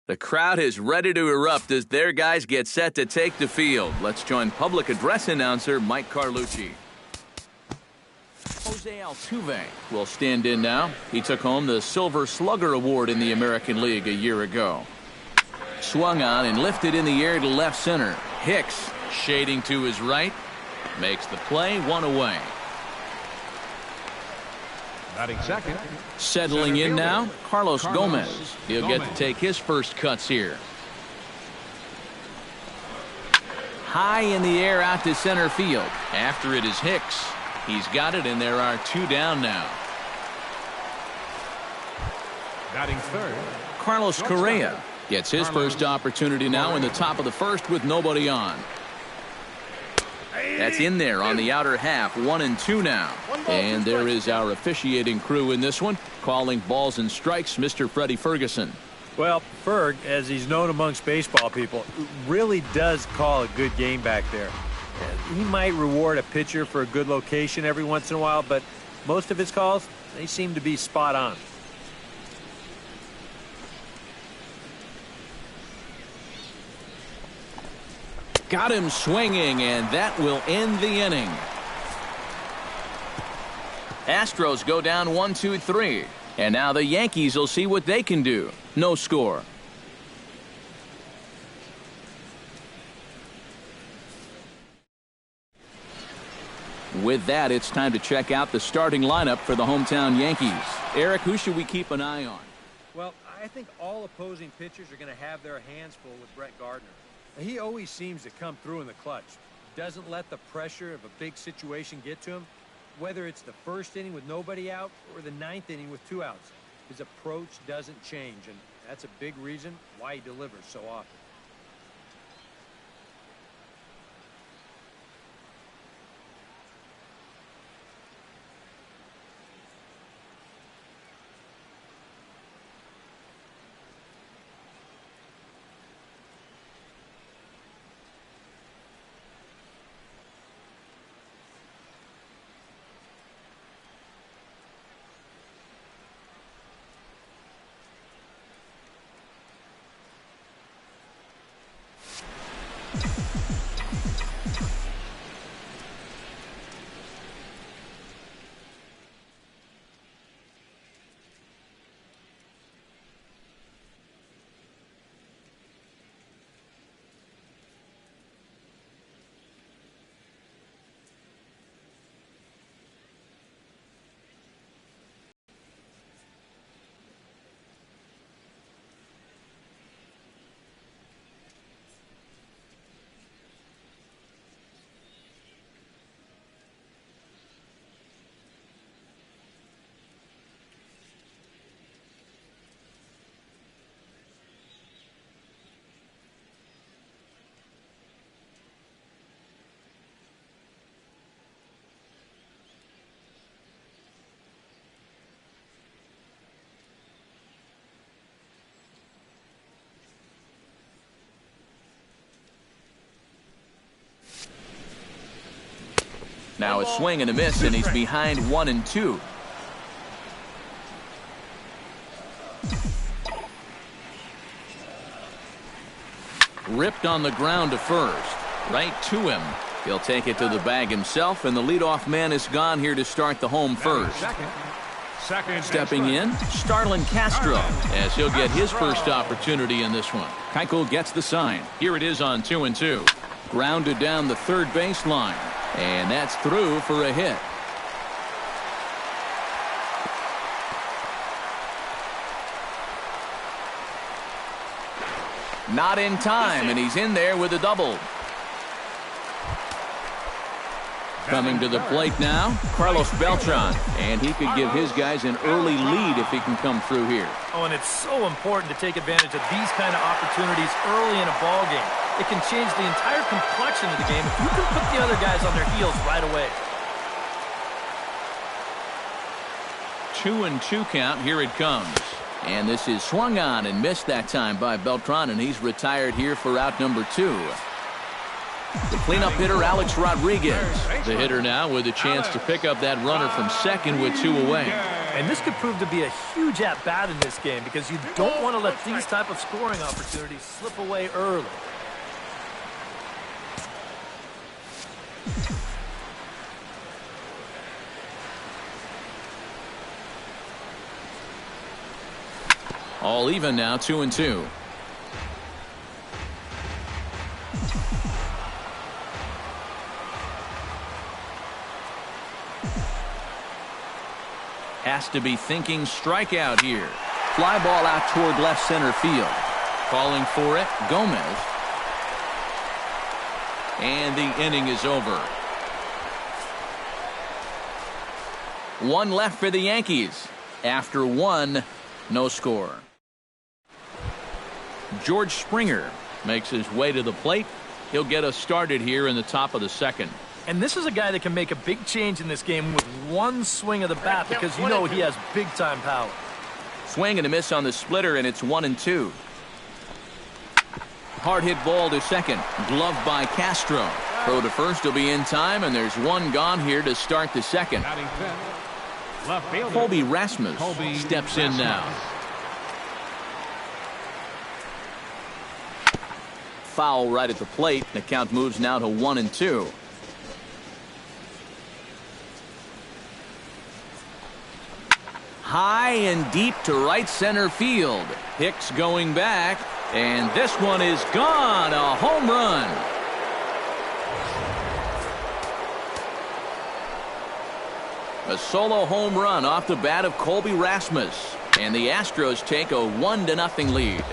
The crowd is ready to erupt as their guys get set to take the field. Let's join public address announcer Mike Carlucci. Jose Altuve will stand in now. He took home the Silver Slugger Award in the American League a year ago. Swung on and lifted in the air to left center. Hicks shading to his right. Makes the play, one away. Batting second. Settling in now, Carlos Gomez. He'll get to take his first cuts here. High in the air out to center field. After it is Hicks. He's got it, and there are two down now. Batting third. Carlos Correa gets his first opportunity now in the top of the first with nobody on. That's in there on the outer half, 1-2 now. And there is our officiating crew in this one, calling balls and strikes, Mr. Freddie Ferguson. Well, Ferg, as he's known amongst baseball people, really does call a good game back there. He might reward a pitcher for a good location every once in a while, but most of his calls, they seem to be spot on. Got him swinging, and that will end the inning. Astros go down 1-2-3. And now the Yankees will see what they can do. No score. With that, it's time to check out the starting lineup for the hometown Yankees. Eric, who should we keep an eye on? Well, I think all opposing pitchers are going to have their hands full with Brett Gardner. He always seems to come through in the clutch. Doesn't let the pressure of a big situation get to him. Whether it's the first inning with nobody out or the ninth inning with 2 outs, his approach doesn't change, and that's a big reason why he delivers so often. Now a swing and a miss, and he's behind 1-2. Ripped on the ground to first. Right to him. He'll take it to the bag himself, and the leadoff man is gone here to start the home first. Stepping in, Starlin Castro, as he'll get his first opportunity in this one. Keuchel gets the sign. Here it is on 2-2. Grounded down the third baseline. And that's through for a hit. Not in time, and he's in there with a double. Coming to the plate now, Carlos Beltran. And he could give his guys an early lead if he can come through here. Oh, and it's so important to take advantage of these kind of opportunities early in a ball game. It can change the entire complexion of the game if you can put the other guys on their heels right away. 2-2 count. Here it comes. And this is swung on and missed that time by Beltran, and he's retired here for out number 2. The cleanup hitter, Alex Rodriguez. The hitter now with a chance to pick up that runner from second with 2 away. And this could prove to be a huge at-bat in this game because you don't want to let these type of scoring opportunities slip away early. All even now, 2-2. Has to be thinking strikeout here. Fly ball out toward left center field. Calling for it, Gomez. And the inning is over. One left for the Yankees. After one, no score. George Springer makes his way to the plate. He'll get us started here in the top of the second. And this is a guy that can make a big change in this game with one swing of the bat because you know he has big-time power. Swing and a miss on the splitter, and it's 1-2. Hard hit ball to second. Gloved by Castro. Throw to first will be in time, and there's one gone here to start the second. Colby Rasmus steps in now. Foul right at the plate. The count moves now to 1-2. High and deep to right center field. Hicks going back, and this one is gone. A home run. A solo home run off the bat of Colby Rasmus, and the Astros take a 1-0 lead.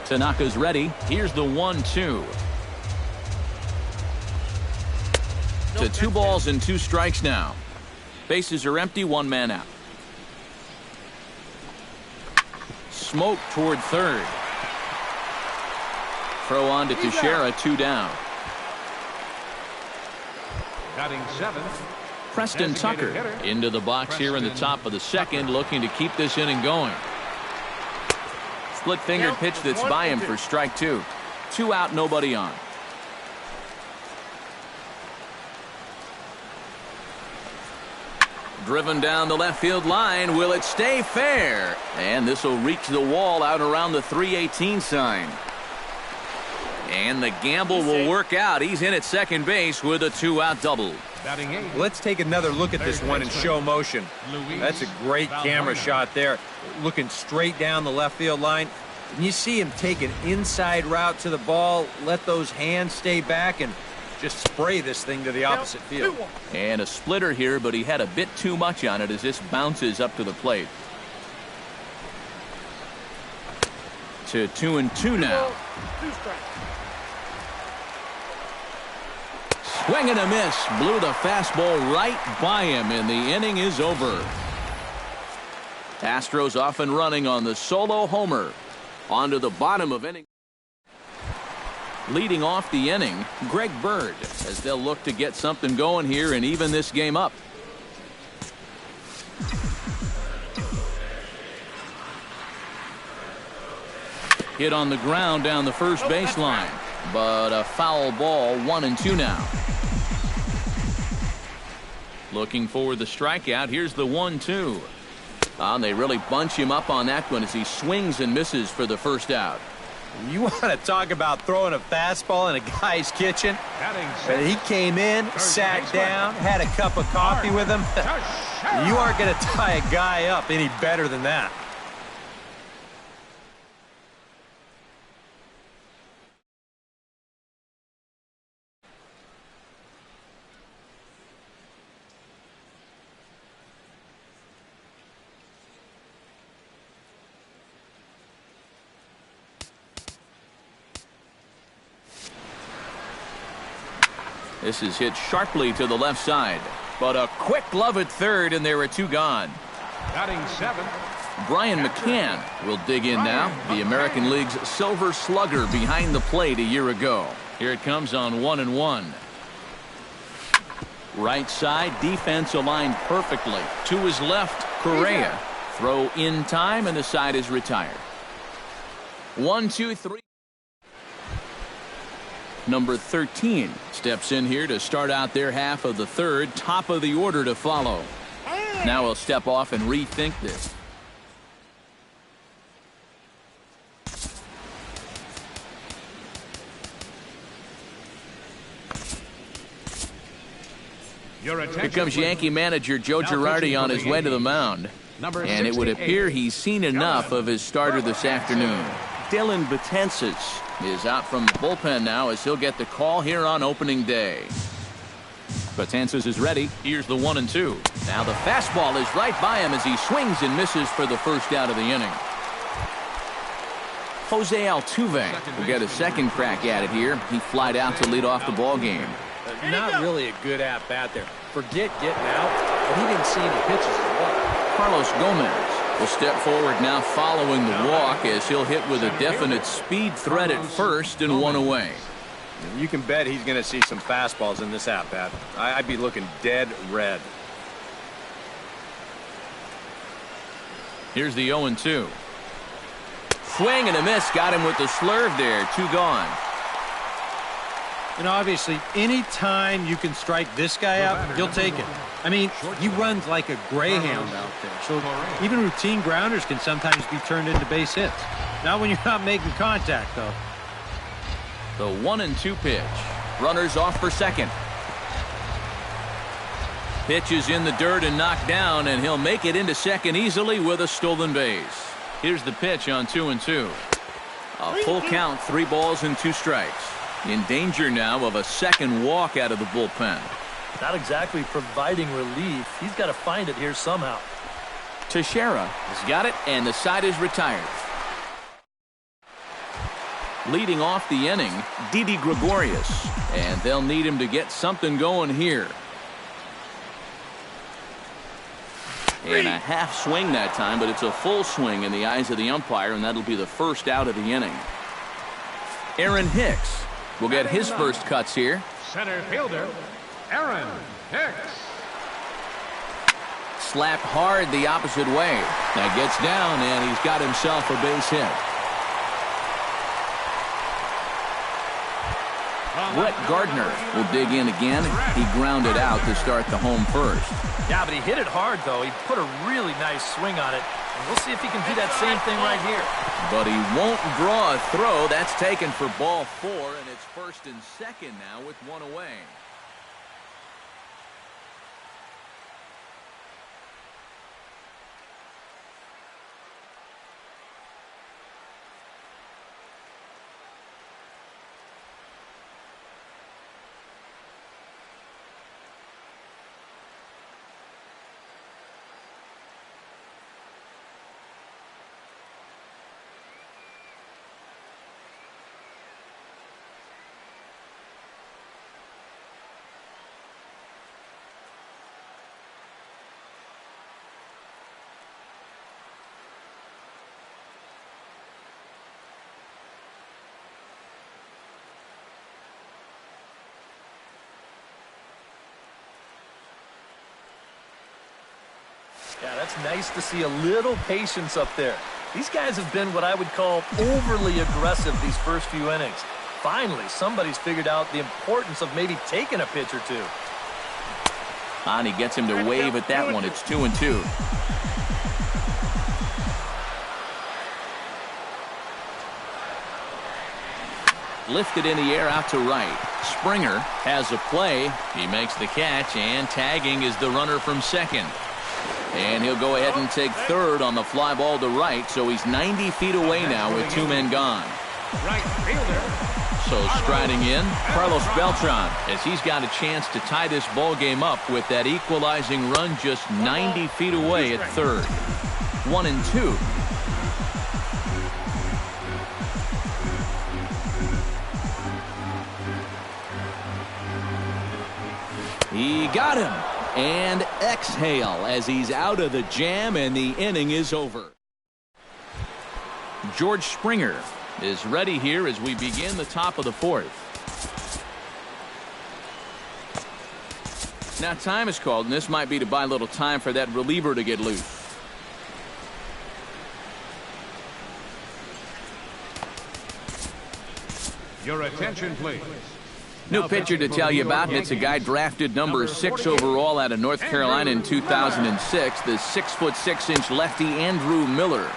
Tanaka's ready. Here's the 1-2. To 2 balls and 2 strikes now. Bases are empty, 1 man out. Smoke toward third. Throw on to Teixeira, 2 down. Batting 7th. Preston Tucker into the box here in the top of the second, looking to keep this inning going. Split finger pitch that's by him for strike 2. 2 out, nobody on. Driven down the left field line. Will it stay fair? And this will reach the wall out around the 318 sign. And the gamble will work out. He's in at second base with a 2-out double. Let's take another look at this one in show motion. That's a great camera shot there. Looking straight down the left field line. And you see him take an inside route to the ball, let those hands stay back, and just spray this thing to the opposite field. And a splitter here, but he had a bit too much on it as this bounces up to the plate. To 2-2 now. Swing and a miss. Blew the fastball right by him, and the inning is over. Astros off and running on the solo homer. On to the bottom of inning. Leading off the inning, Greg Bird, as they'll look to get something going here and even this game up. Hit on the ground down the first baseline, but a foul ball, 1-2 now. Looking for the strikeout. Here's the 1-2. They really bunch him up on that one as he swings and misses for the first out. You want to talk about throwing a fastball in a guy's kitchen? He came in, sat down, had a cup of coffee with him. You aren't going to tie a guy up any better than that. This is hit sharply to the left side, but a quick glove at third, and there are 2 gone. Batting 7th. Brian McCann will dig in now. The American League's Silver Slugger behind the plate a year ago. Here it comes on 1-1. Right side, defense aligned perfectly. To his left, Correa. Throw in time, and the side is retired. 1-2-3. Number 13 steps in here to start out their half of the third. Top of the order to follow. Now he'll step off and rethink this. Here comes Yankee manager Joe Girardi on his way to the mound. And it would appear he's seen enough of his starter this afternoon. Dylan Betances is out from the bullpen now as he'll get the call here on opening day. Betances is ready. Here's the 1-2. Now the fastball is right by him as he swings and misses for the first out of the inning. Jose Altuve will get a second crack at it here. He flied out to lead off the ball game. Not really a good at-bat there. Forget getting out, but he didn't see any pitches at all. Carlos Gomez will step forward now following the walk as he'll hit with a definite speed threat at first and one away. You can bet he's going to see some fastballs in this at-bat. I'd be looking dead red. Here's the 0-2. Swing and a miss. Got him with the slurve there. 2 gone. And obviously, any time you can strike this guy out, you'll take it. I mean, he runs like a greyhound out there. So even routine grounders can sometimes be turned into base hits. Not when you're not making contact, though. The 1-2 pitch. Runners off for second. Pitch is in the dirt and knocked down, and he'll make it into second easily with a stolen base. Here's the pitch on 2-2. A full count, 3 balls and 2 strikes. In danger now of a second walk out of the bullpen. Not exactly providing relief. He's got to find it here somehow. Teixeira has got it, and the side is retired. Leading off the inning, Didi Gregorius, and they'll need him to get something going here. And a half swing that time, but it's a full swing in the eyes of the umpire, and that'll be the first out of the inning. Aaron Hicks will get his first cuts here. Center fielder, Aaron Hicks. Slapped hard the opposite way. That gets down, and he's got himself a base hit. Brett Gardner will dig in again. He grounded out to start the home first. Yeah, but he hit it hard, though. He put a really nice swing on it. And we'll see if he can do that same thing right here. But he won't draw a throw. That's taken for ball 4, and it's first and second now with 1 away. Yeah, that's nice to see a little patience up there. These guys have been what I would call overly aggressive these first few innings. Finally, somebody's figured out the importance of maybe taking a pitch or two. And he gets him to wave at that one. It's 2-2. Lifted in the air out to right. Springer has a play. He makes the catch, and tagging is the runner from second. And he'll go ahead and take third on the fly ball to right, so he's 90 feet away now with 2 men gone. Right fielder. So striding in, Carlos Beltran, as he's got a chance to tie this ball game up with that equalizing run just 90 feet away at third. 1-2. He got him. And exhale as he's out of the jam, and the inning is over. George Springer is ready here as we begin the top of the 4th. Now time is called, and this might be to buy a little time for that reliever to get loose. Your attention, please. New pitcher to tell you about, and it's a guy drafted number 6 overall out of North Carolina in 2006, the 6'6" lefty Andrew Miller.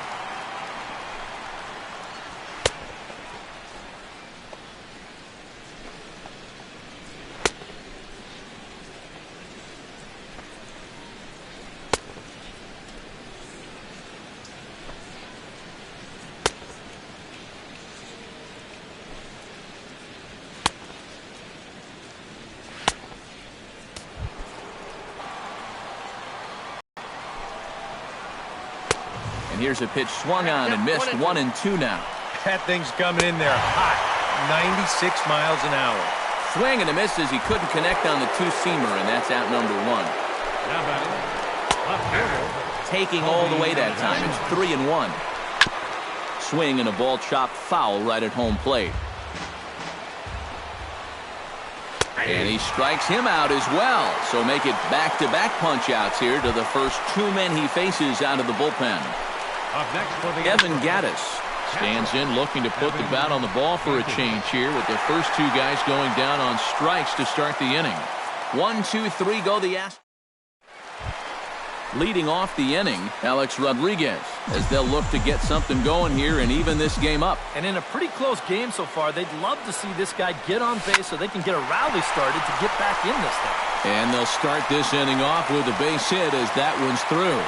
And here's a pitch swung on and missed. 1-2 now. That thing's coming in there hot. 96 miles an hour. Swing and a miss as he couldn't connect on the two-seamer, and that's out number 1. Now batting, left fielder. Taking all the way that time. It's 3-1. Swing and a ball chopped foul right at home plate. And he strikes him out as well. So make it back-to-back punch-outs here to the first 2 men he faces out of the bullpen. Up next for the Evan Gaddis stands in looking to put the bat on the ball for a change here with the first 2 guys going down on strikes to start the inning. 1, 2, 3 go the Astros. Leading off the inning, Alex Rodriguez, as they'll look to get something going here and even this game up. And in a pretty close game so far, they'd love to see this guy get on base so they can get a rally started to get back in this thing. And they'll start this inning off with a base hit as that one's through.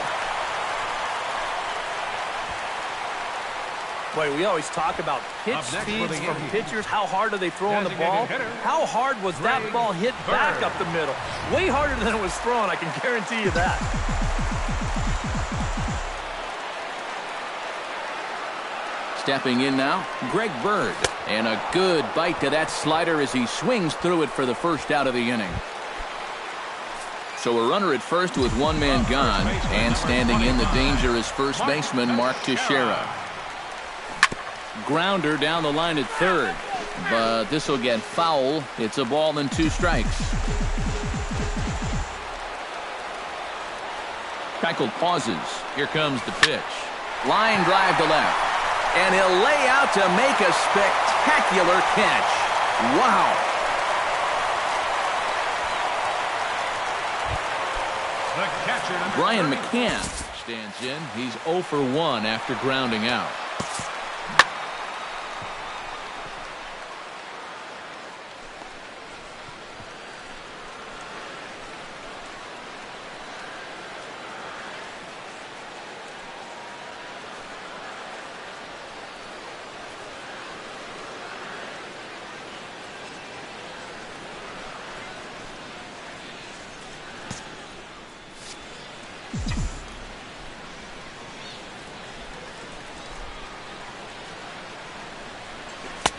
Boy, we always talk about pitch speeds from pitchers. How hard are they throwing the ball? How hard was that ball hit back up the middle? Way harder than it was thrown, I can guarantee you that. Stepping in now, Greg Bird. And a good bite to that slider as he swings through it for the first out of the inning. So a runner at first with 1 man gone. And standing in the danger is first baseman Mark Teixeira. Grounder down the line at third. But this will get foul. It's a ball and 2 strikes. Keuchel pauses. Here comes the pitch. Line drive to left. And he'll lay out to make a spectacular catch. Wow. The catcher, Brian McCann stands in. He's 0 for 1 after grounding out.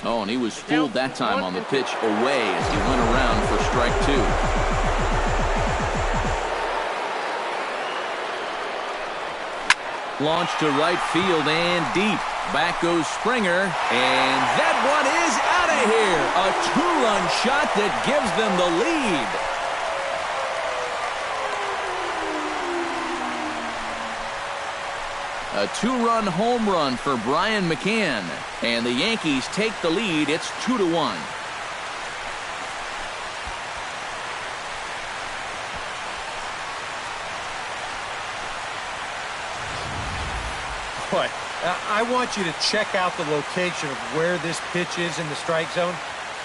Oh, and he was fooled that time on the pitch away as he went around for strike 2. Launch to right field and deep. Back goes Springer, and that one is out of here. A 2-run shot that gives them the lead. A 2-run home run for Brian McCann. And the Yankees take the lead. It's 2-1. Boy, I want you to check out the location of where this pitch is in the strike zone.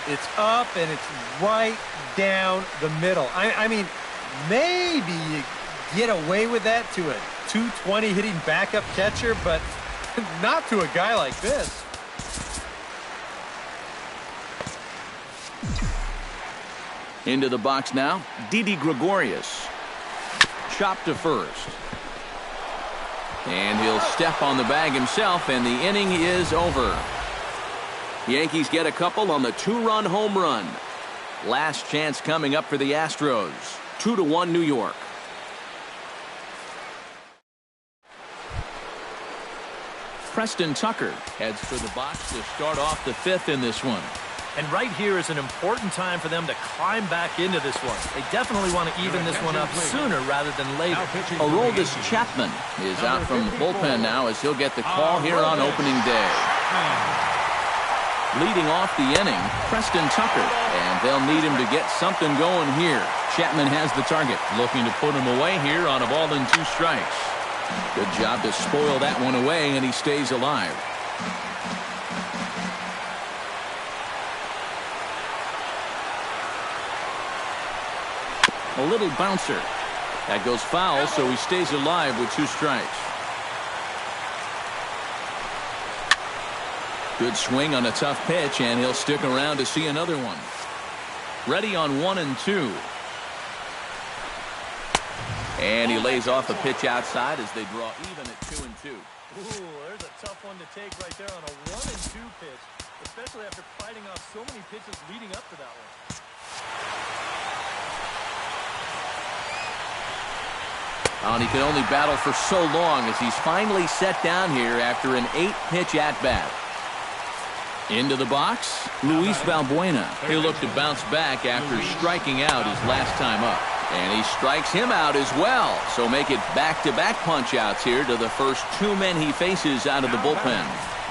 It's up and it's right down the middle. I mean, maybe you get away with that to a 220 hitting backup catcher, but not to a guy like this. Into the box now, Didi Gregorius. Chopped to first. And he'll step on the bag himself, and the inning is over. Yankees get a couple on the 2-run home run. Last chance coming up for the Astros. 2-1 New York. Preston Tucker heads for the box to start off the 5th in this one. And right here is an important time for them to climb back into this one. They definitely want to even this one up sooner rather than later. Aroldis Chapman is out from the bullpen now as he'll get the call here on opening day. Leading off the inning, Preston Tucker. And they'll need him to get something going here. Chapman has the target. Looking to put him away here on a ball and 2 strikes. Good job to spoil that one away, and he stays alive. A little bouncer. That goes foul, so he stays alive with 2 strikes. Good swing on a tough pitch, and he'll stick around to see another one. Ready on 1 and 2. And he lays off a pitch outside as they draw even at 2 and 2. Ooh, there's a tough one to take right there on a 1 and 2 pitch, especially after fighting off so many pitches leading up to that one. And he can only battle for so long as he's finally set down here after an 8-pitch at-bat. Into the box, Luis Valbuena. He'll look to bounce back after striking out his last time up. And he strikes him out as well. So make it back-to-back punch-outs here to the first 2 men he faces out of the bullpen.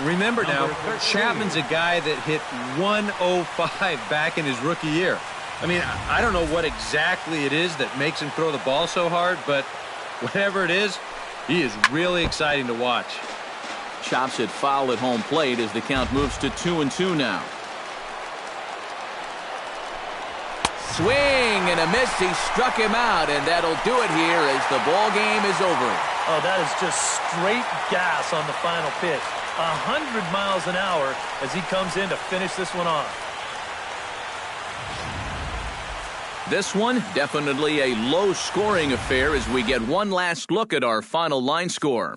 Remember now, Chapman's a guy that hit 105 back in his rookie year. I mean, I don't know what exactly it is that makes him throw the ball so hard, but whatever it is, he is really exciting to watch. Chops it foul at home plate as the count moves to 2 and 2 now. Swing and a miss. He struck him out, and that'll do it here as the ball game is over. Oh, that is just straight gas on the final pitch. 100 miles an hour as he comes in to finish this one off. This one definitely a low-scoring affair as we get one last look at our final line score.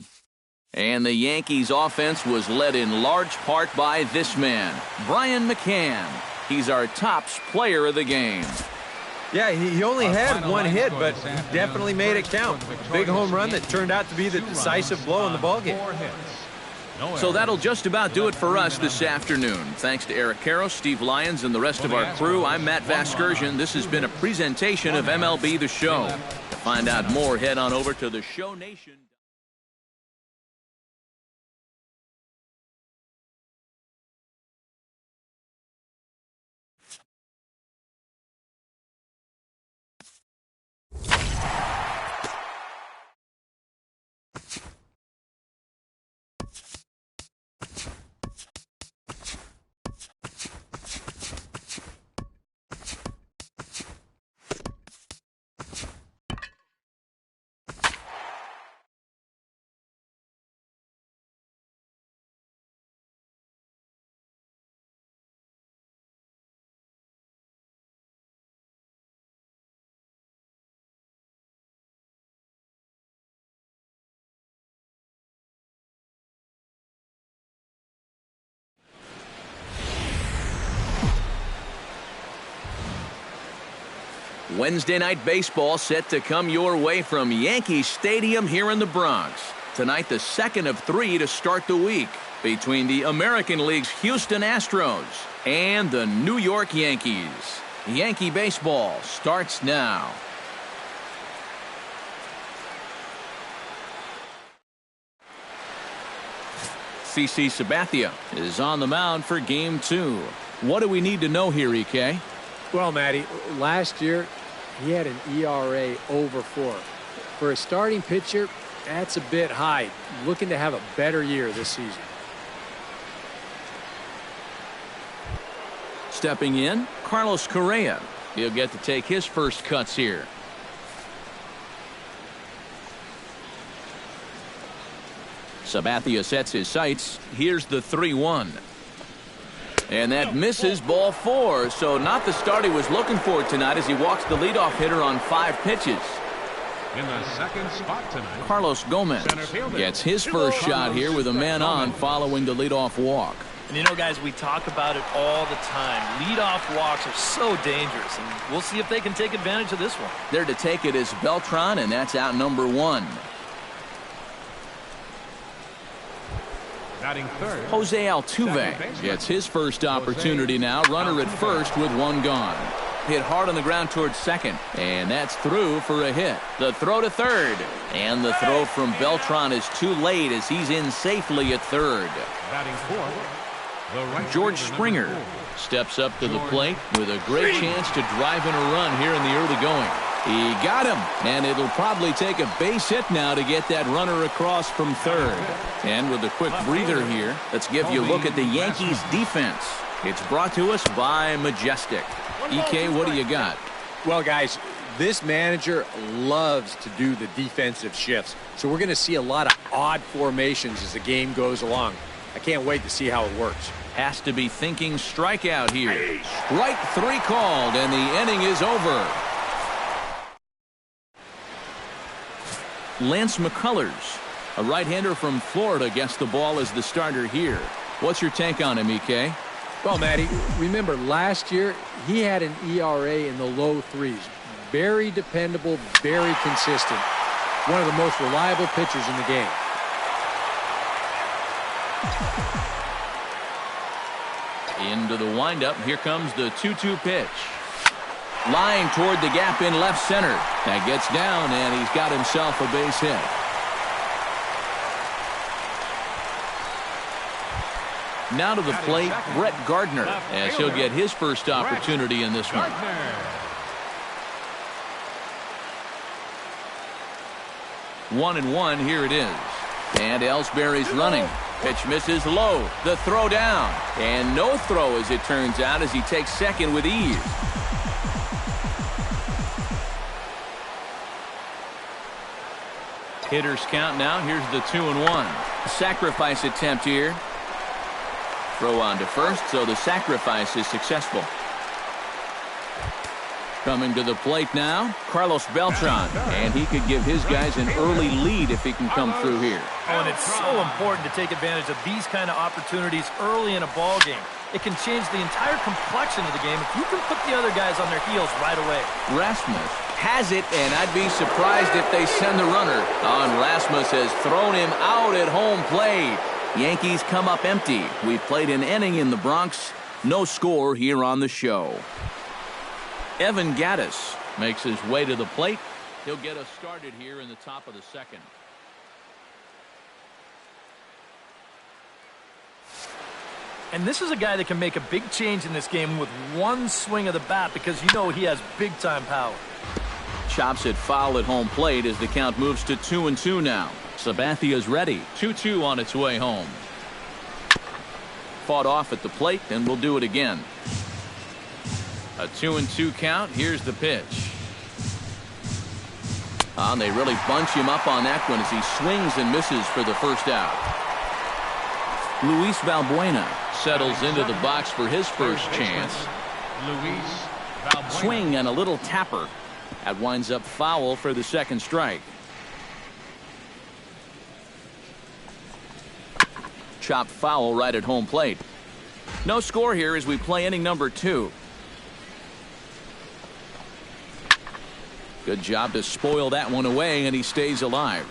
And the Yankees offense was led in large part by this man, Brian McCann. He's our tops player of the game. Yeah, he only had 1 hit, but he definitely made it count. Big home run that turned out to be the decisive blow in the ballgame. So that'll just about do it for us this afternoon. Thanks to Eric Karros, Steve Lyons, and the rest of our crew. I'm Matt Vasgersian. This has been a presentation of MLB The Show. To find out more, head on over to the Show Nation. Wednesday night baseball set to come your way from Yankee Stadium here in the Bronx. Tonight, the second of 3 to start the week between the American League's Houston Astros and the New York Yankees. Yankee baseball starts now. CC Sabathia is on the mound for Game 2. What do we need to know here, EK? Well, Matty, last year he had an ERA over 4. For a starting pitcher, that's a bit high. Looking to have a better year this season. Stepping in, Carlos Correa. He'll get to take his first cuts here. Sabathia sets his sights. Here's the 3-1. And that misses, ball 4. So not the start he was looking for tonight as he walks the leadoff hitter on 5 pitches. In the second spot tonight, Carlos Gomez gets his first shot here with a man on following the leadoff walk. And you know, guys, we talk about it all the time. Leadoff walks are so dangerous, and we'll see if they can take advantage of this one. There to take it is Beltran, and that's out number 1. batting third, Jose Altuve gets his first opportunity now. Runner at first with 1 gone. Hit hard on the ground towards second, and that's through for a hit. The throw to third, and the throw from Beltran is too late as he's in safely at third. batting fourth, George Springer steps up to the plate with a great chance to drive in a run here in the early going. He got him, and it'll probably take a base hit now to get that runner across from third. And with a quick breather here, let's give you a look at the Yankees defense. It's brought to us by Majestic. EK, what do you got? Well, guys, this manager loves to do the defensive shifts, so we're going to see a lot of odd formations as the game goes along. I can't wait to see how it works. Has to be thinking strikeout here. Strike 3 called, and the inning is over. Lance McCullers, a right-hander from Florida, gets the ball as the starter here. What's your take on him, EK? Well, Matty, remember last year he had an ERA in the low 3s. Very dependable, very consistent. One of the most reliable pitchers in the game. Into the windup. Here comes the 2-2 pitch. Lying toward the gap in left center. That gets down, and he's got himself a base hit. Now to the plate, Brett Gardner, as he'll get his first opportunity in this one. 1-1, here it is. And Ellsbury's running. Pitch misses low. The throw down. And no throw, as it turns out, as he takes second with ease. Hitters count now. Here's the 2-1. Sacrifice attempt here. Throw on to first, so the sacrifice is successful. Coming to the plate now, Carlos Beltran, and he could give his guys an early lead if he can come through here. Oh, and it's so important to take advantage of these kind of opportunities early in a ball game. It can change the entire complexion of the game if you can put the other guys on their heels right away. Rasmus has it, and I'd be surprised if they send the runner on. Rasmus has thrown him out at home plate. Yankees come up empty. We've played an inning in the Bronx. No score here on the show. Evan Gattis makes his way to the plate. He'll get us started here in the top of the second. And this is a guy that can make a big change in this game with one swing of the bat because you know he has big-time power. Chops it foul at home plate as the count moves to 2-2 now. Sabathia's ready. 2-2 on its way home. Fought off at the plate, and we'll do it again. A 2-2 count. Here's the pitch. They really bunch him up on that one as he swings and misses for the first out. Luis Valbuena settles into the box for his first chance. Swing and a little tapper. That winds up foul for the second strike. Chopped foul right at home plate. No score here as we play inning number 2. Good job to spoil that one away, and he stays alive.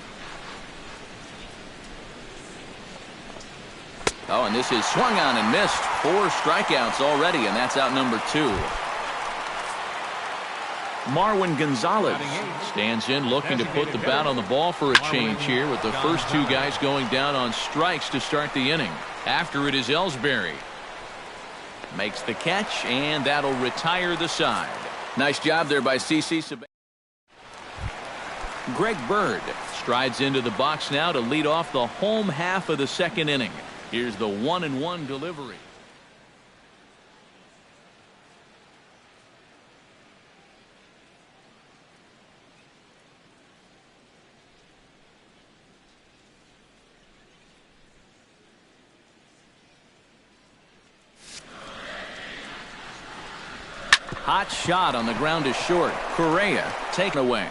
Oh, and this is swung on and missed. 4 strikeouts already, and that's out number 2. Marwin Gonzalez stands in looking to put the bat on the ball for a change here with the first 2 guys going down on strikes to start the inning. After it is Ellsbury. Makes the catch, and that'll retire the side. Nice job there by CC. Greg Bird strides into the box now to lead off the home half of the second inning. Here's the 1-1 delivery. Hot shot on the ground is short. Correa taken away.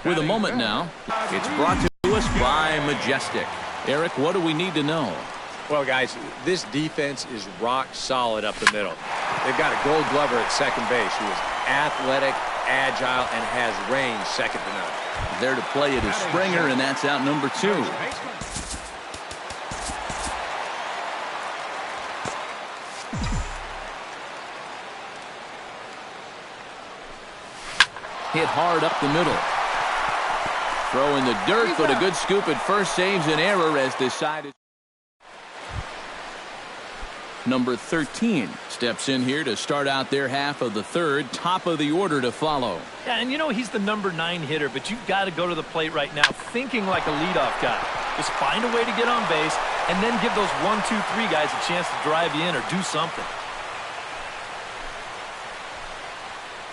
With a moment now, it's brought to us by Majestic. Eric, what do we need to know? Well, guys, this defense is rock solid up the middle. They've got a Gold Glover at second base who is athletic, agile, and has range second to none. There to play it is Springer, and that's out number 2. Hit hard up the middle. Throw in the dirt, but a good scoop at first saves an error as decided. Number 13 steps in here to start out their half of the third. Top of the order to follow. Yeah, and you know he's the number 9 hitter, but you've got to go to the plate right now thinking like a leadoff guy. Just find a way to get on base and then give those 1, 2, 3 guys a chance to drive you in or do something.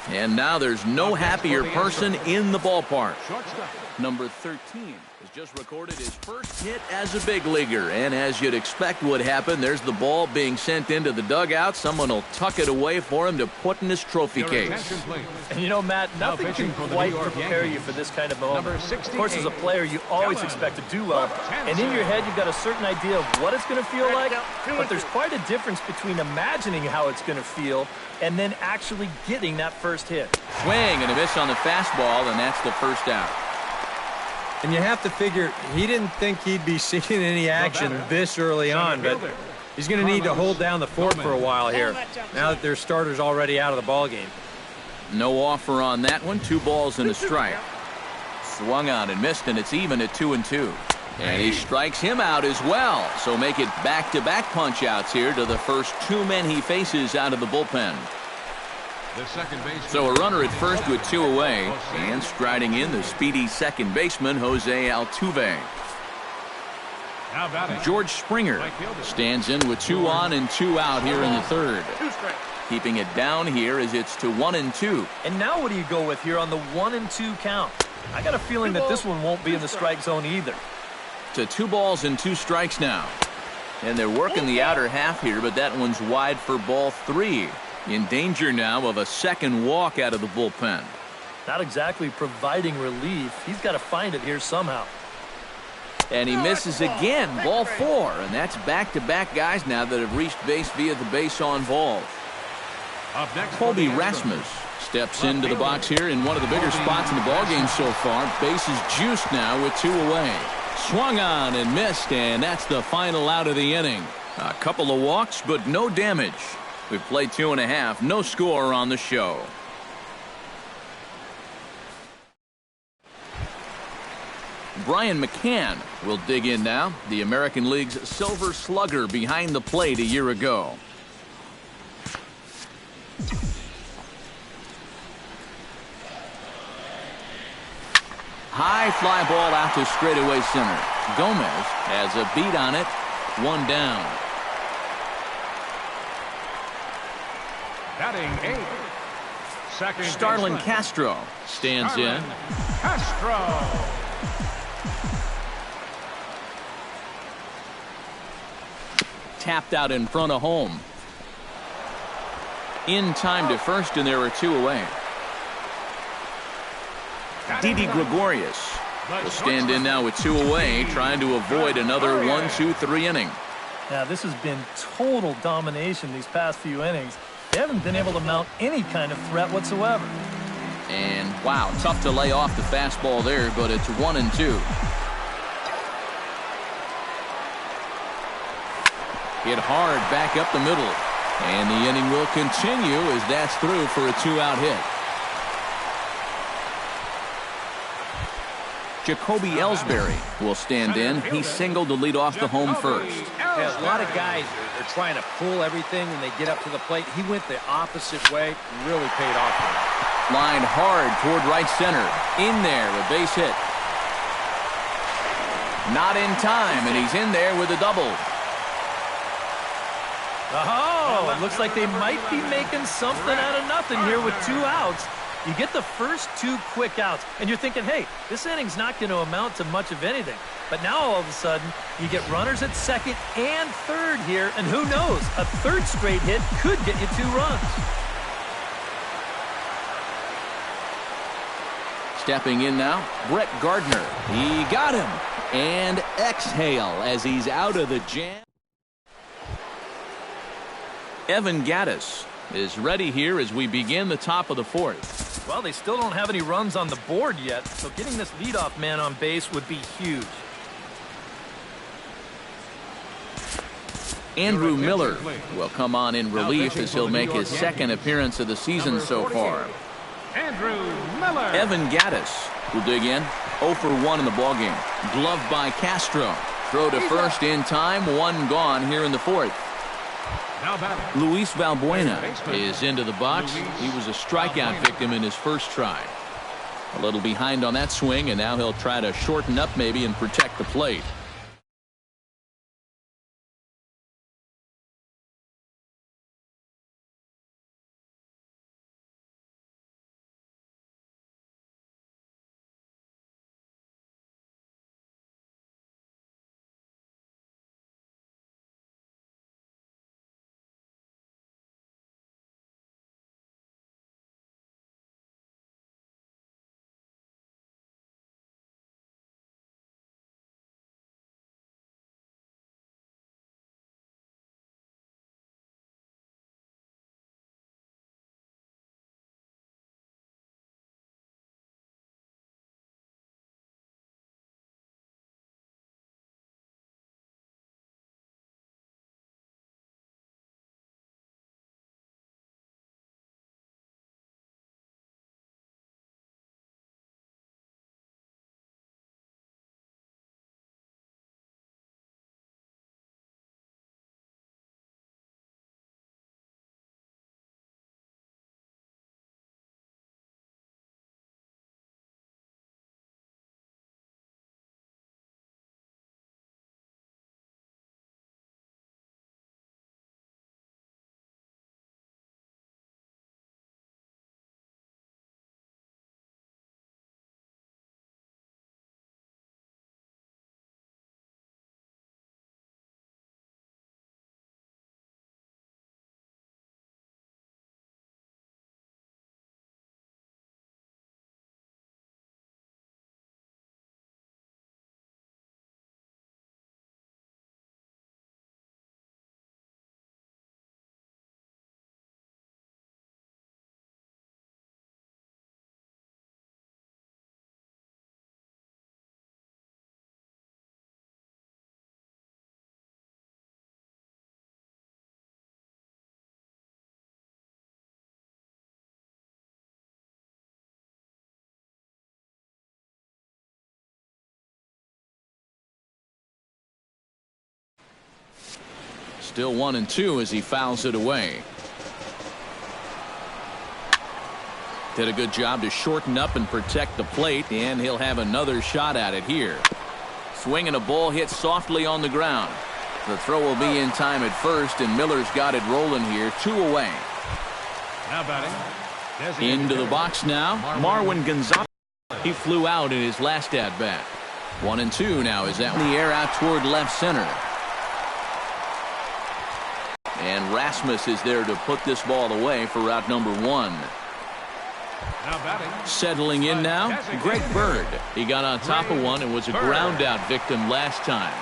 And now there's no happier person in the ballpark. Number 13 has just recorded his first hit as a big leaguer. And as you'd expect would happen, there's the ball being sent into the dugout. Someone will tuck it away for him to put in his trophy case. And you know, Matt, nothing can quite prepare you for this kind of moment. Of course, as a player, you always expect to do well. And in your head, you've got a certain idea of what it's going to feel like. But there's quite a difference between imagining how it's going to feel and then actually getting that first hit. Swing and a miss on the fastball, and that's the first out. And you have to figure he didn't think he'd be seeing any action this early on, but he's going to need to hold down the fort for a while here, now that their starter's already out of the ballgame. No offer on that one. 2 balls and a strike. Swung on and missed, and it's even at 2-2. And he strikes him out as well. So make it back-to-back punch-outs here to the first 2 men he faces out of the bullpen. So a runner at first with 2 away, and striding in the speedy second baseman, Jose Altuve. George Springer stands in with 2 on and 2 out here in the third. Keeping it down here as it's to 1-2. And now what do you go with here on the 1-2 count? I got a feeling that this one won't be in the strike zone either. To 2 balls and 2 strikes now. And they're working the outer half here, but that one's wide for ball 3. In danger now of a second walk out of the bullpen. Not exactly providing relief. He's got to find it here somehow. And he misses again. Ball 4. And that's back-to-back guys now that have reached base via the base on balls. Colby Rasmus steps into the box here in one of the bigger spots in the ballgame so far. Bases juiced now with 2 away. Swung on and missed, and that's the final out of the inning. A couple of walks, but no damage. We've played 2.5. No score on the show. Brian McCann will dig in now. The American League's Silver Slugger behind the plate a year ago. High fly ball out to straightaway center. Gomez has a beat on it. 1 down. Batting 8. Second Starlin baseman. Castro stands Starlin in. Castro. Tapped out in front of home. In time to first, and there are 2 away. Didi Gregorius will stand in now with 2 away, trying to avoid another 1-2-3 inning. Now, this has been total domination these past few innings. They haven't been able to mount any kind of threat whatsoever. And, wow, tough to lay off the fastball there, but it's 1-2. Hit hard back up the middle. And the inning will continue as that's through for a 2-out hit. Jacoby Ellsbury will stand in. He singled to lead off the home first. Yeah, a lot of guys are trying to pull everything when they get up to the plate. He went the opposite way. Really paid off for him. Lined hard toward right center. In there, a base hit. Not in time, and he's in there with a double. Oh, it looks like they might be making something out of nothing here with 2 outs. You get the first 2 quick outs, and you're thinking, hey, this inning's not going to amount to much of anything. But now all of a sudden, you get runners at second and third here, and who knows, a 3rd straight hit could get you 2 runs. Stepping in now, Brett Gardner. He got him. And exhale as he's out of the jam. Evan Gattis is ready here as we begin the top of the 4th. Well, they still don't have any runs on the board yet, so getting this leadoff man on base would be huge. Andrew Miller will come on in relief as he'll make his 2nd appearance of the season so far. Andrew Miller. Evan Gattis will dig in. 0 for 1 in the ballgame. Gloved by Castro. Throw to first in time. 1 gone here in the 4th. Now batting. Luis Valbuena is into the box. He was a strikeout victim in his first try. A little behind on that swing, and now he'll try to shorten up maybe and protect the plate. Still 1-2 as he fouls it away. Did a good job to shorten up and protect the plate, and he'll have another shot at it here. Swinging a ball hit softly on the ground. The throw will be in time at first, and Miller's got it rolling here. 2 away. Now batting. Into the box now, Marwin Gonzalez. He flew out in his last at bat. 1-2 now is that in the air out toward left center. And Rasmus is there to put this ball away for route number 1. Now batting. Settling in now, Greg Bird. He got on top of one and was a ground out victim last time.